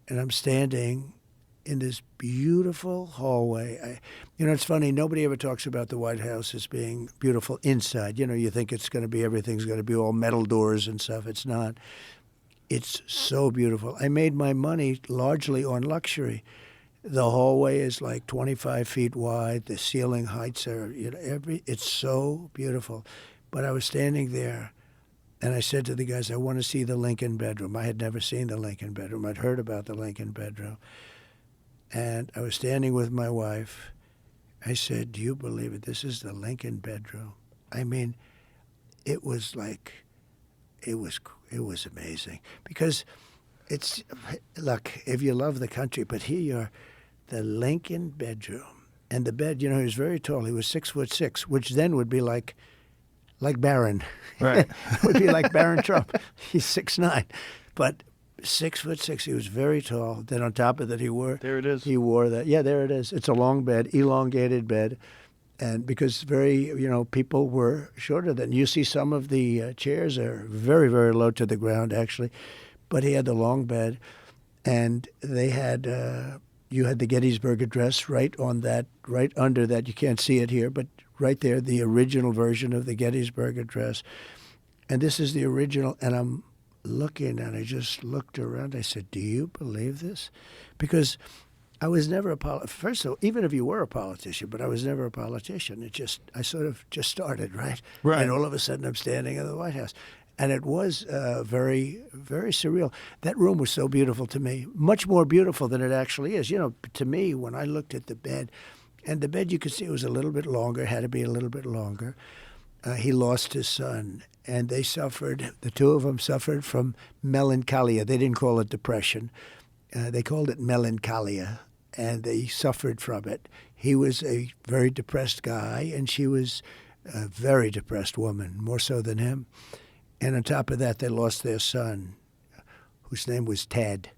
and I'm standing in this beautiful hallway. It's funny, nobody ever talks about the White House as being beautiful inside. You think it's going to be, everything's going to be all metal doors and stuff. It's not. It's so beautiful. I made my money largely on luxury. The hallway is like 25 feet wide. The ceiling heights are, it's so beautiful. But I was standing there, and I said to the guys, I want to see the Lincoln bedroom. I had never seen the Lincoln bedroom. I'd heard about the Lincoln bedroom. And I was standing with my wife. I said, do you believe it? This is the Lincoln bedroom. I mean, it was amazing. Because look, if you love the country, but here you're, the Lincoln bedroom. And the bed, he was very tall. He was 6'6", which then would be like Barron. Right. Would be like Barron Trump. He's 6'9". But 6'6", he was very tall. Then on top of that, he wore that. Yeah, there it is. It's a long bed, elongated bed. And because people were shorter than you see, some of the chairs are very, very low to the ground, actually. But he had the long bed, and they had you had the Gettysburg Address right on that, right under that. You can't see it here, but right there, the original version of the Gettysburg Address. And this is the original, and I'm looking, and I just looked around. I said, do you believe this? Because I was never first of all, even if you were a politician, but I was never a politician. I sort of just started, right? Right. And all of a sudden I'm standing in the White House. And it was very, very surreal. That room was so beautiful to me, much more beautiful than it actually is. To me, when I looked at the bed, and the bed you could see it was a little bit longer, had to be a little bit longer. He lost his son, and the two of them suffered from melancholia. They didn't call it depression. They called it melancholia, and they suffered from it. He was a very depressed guy, and she was a very depressed woman, more so than him. And on top of that, they lost their son, whose name was Ted.